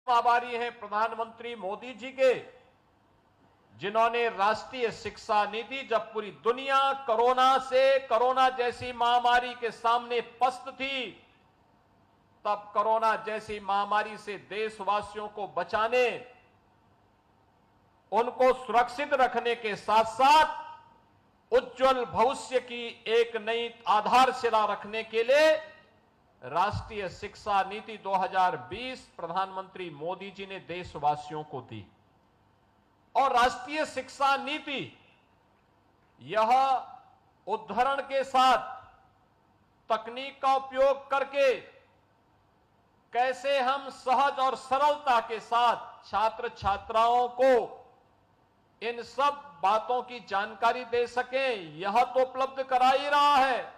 आभारी हैं प्रधानमंत्री मोदी जी के, जिन्होंने राष्ट्रीय शिक्षा नीति, जब पूरी दुनिया कोरोना जैसी महामारी के सामने पस्त थी, तब कोरोना जैसी महामारी से देशवासियों को बचाने, उनको सुरक्षित रखने के साथ साथ उज्जवल भविष्य की एक नई आधारशिला रखने के लिए राष्ट्रीय शिक्षा नीति 2020 प्रधानमंत्री मोदी जी ने देशवासियों को दी। और राष्ट्रीय शिक्षा नीति यह उद्धरण के साथ तकनीक का उपयोग करके कैसे हम सहज और सरलता के साथ छात्र छात्राओं को इन सब बातों की जानकारी दे सकें, यह तो उपलब्ध करा ही रहा है,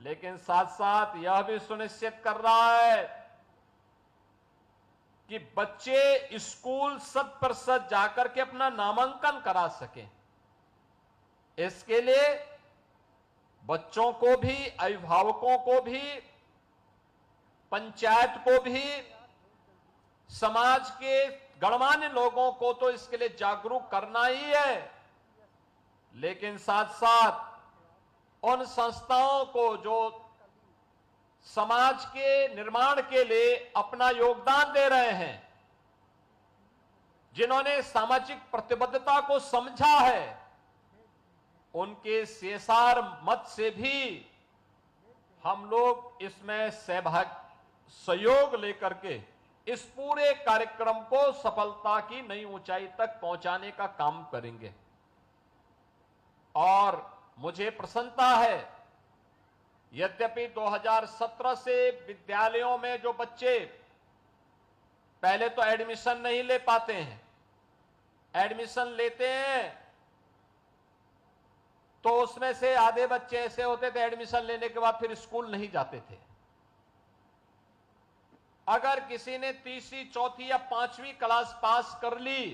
लेकिन साथ साथ यह भी सुनिश्चित कर रहा है कि बच्चे स्कूल 100% जाकर के अपना नामांकन करा सकें। इसके लिए बच्चों को भी, अभिभावकों को भी, पंचायत को भी, समाज के गणमान्य लोगों को तो इसके लिए जागरूक करना ही है, लेकिन साथ साथ उन संस्थाओं को जो समाज के निर्माण के लिए अपना योगदान दे रहे हैं, जिन्होंने सामाजिक प्रतिबद्धता को समझा है, उनके सीएसआर मत से भी हम लोग इसमें सहयोग लेकर के इस पूरे कार्यक्रम को सफलता की नई ऊंचाई तक पहुंचाने का काम करेंगे। और मुझे प्रसन्नता है, यद्यपि 2017 से विद्यालयों में जो बच्चे पहले तो एडमिशन नहीं ले पाते हैं, एडमिशन लेते हैं तो उसमें से आधे बच्चे ऐसे होते थे एडमिशन लेने के बाद फिर स्कूल नहीं जाते थे। अगर किसी ने तीसरी, चौथी या 5वीं क्लास पास कर ली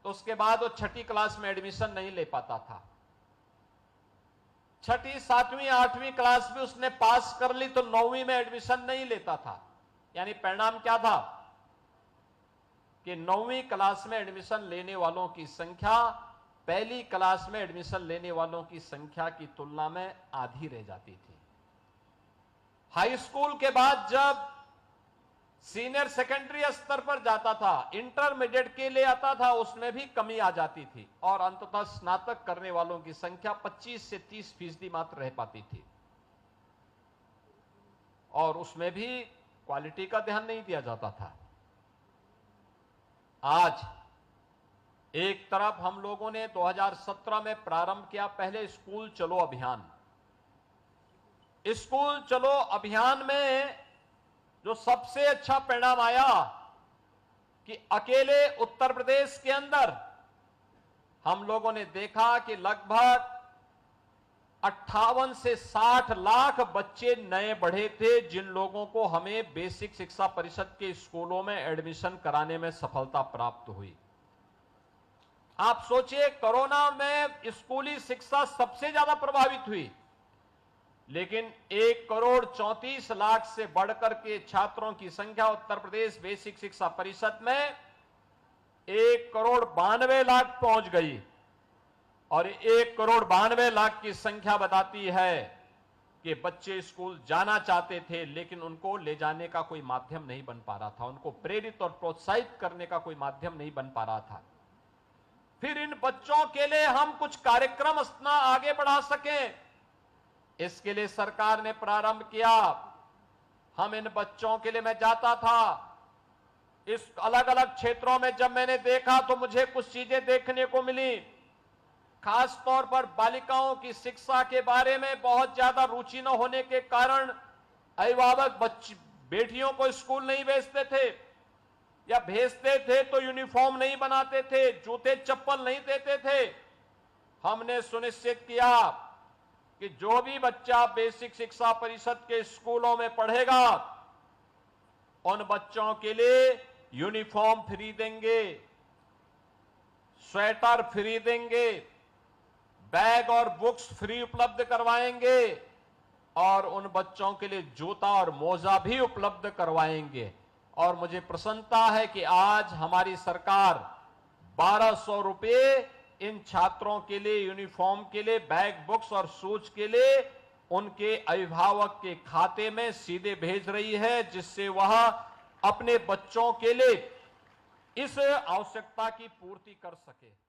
तो उसके बाद वो 6ठी क्लास में एडमिशन नहीं ले पाता था। 6ठी, 7वीं, 8वीं क्लास भी उसने पास कर ली तो 9वीं में एडमिशन नहीं लेता था। यानी परिणाम क्या था कि 9वीं क्लास में एडमिशन लेने वालों की संख्या पहली क्लास में एडमिशन लेने वालों की संख्या की तुलना में आधी रह जाती थी। हाई स्कूल के बाद जब सीनियर सेकेंडरी स्तर पर जाता था, इंटरमीडिएट के लिए आता था, उसमें भी कमी आ जाती थी और अंततः स्नातक करने वालों की संख्या 25 से 30% मात्र रह पाती थी और उसमें भी क्वालिटी का ध्यान नहीं दिया जाता था। आज एक तरफ हम लोगों ने 2017 में प्रारंभ किया पहले स्कूल चलो अभियान। स्कूल चलो अभियान में जो सबसे अच्छा परिणाम आया कि अकेले उत्तर प्रदेश के अंदर हम लोगों ने देखा कि लगभग 58 से 60 लाख बच्चे नए बढ़े थे, जिन लोगों को हमें बेसिक शिक्षा परिषद के स्कूलों में एडमिशन कराने में सफलता प्राप्त हुई। आप सोचिए, कोरोना में स्कूली शिक्षा सबसे ज्यादा प्रभावित हुई, लेकिन 1,34,00,000 से बढ़कर के छात्रों की संख्या उत्तर प्रदेश बेसिक शिक्षा परिषद में 1,92,00,000 पहुंच गई और 1,92,00,000 की संख्या बताती है कि बच्चे स्कूल जाना चाहते थे, लेकिन उनको ले जाने का कोई माध्यम नहीं बन पा रहा था, उनको प्रेरित और प्रोत्साहित करने का कोई माध्यम नहीं बन पा रहा था। फिर इन बच्चों के लिए हम कुछ कार्यक्रम अपना आगे बढ़ा सकें, इसके लिए सरकार ने प्रारंभ किया। हम इन बच्चों के लिए, मैं जाता था इस अलग अलग क्षेत्रों में, जब मैंने देखा तो मुझे कुछ चीजें देखने को मिली। खास तौर पर बालिकाओं की शिक्षा के बारे में बहुत ज्यादा रुचि न होने के कारण अभिभावक बेटियों को स्कूल नहीं भेजते थे या भेजते थे तो यूनिफॉर्म नहीं बनाते थे, जूते चप्पल नहीं देते थे। हमने सुनिश्चित किया कि जो भी बच्चा बेसिक शिक्षा परिषद के स्कूलों में पढ़ेगा उन बच्चों के लिए यूनिफॉर्म फ्री देंगे, स्वेटर फ्री देंगे, बैग और बुक्स फ्री उपलब्ध करवाएंगे और उन बच्चों के लिए जूता और मोजा भी उपलब्ध करवाएंगे। और मुझे प्रसन्नता है कि आज हमारी सरकार 1200 रुपए इन छात्रों के लिए, यूनिफॉर्म के लिए, बैग, बुक्स और शूज के लिए उनके अभिभावक के खाते में सीधे भेज रही है, जिससे वह अपने बच्चों के लिए इस आवश्यकता की पूर्ति कर सके।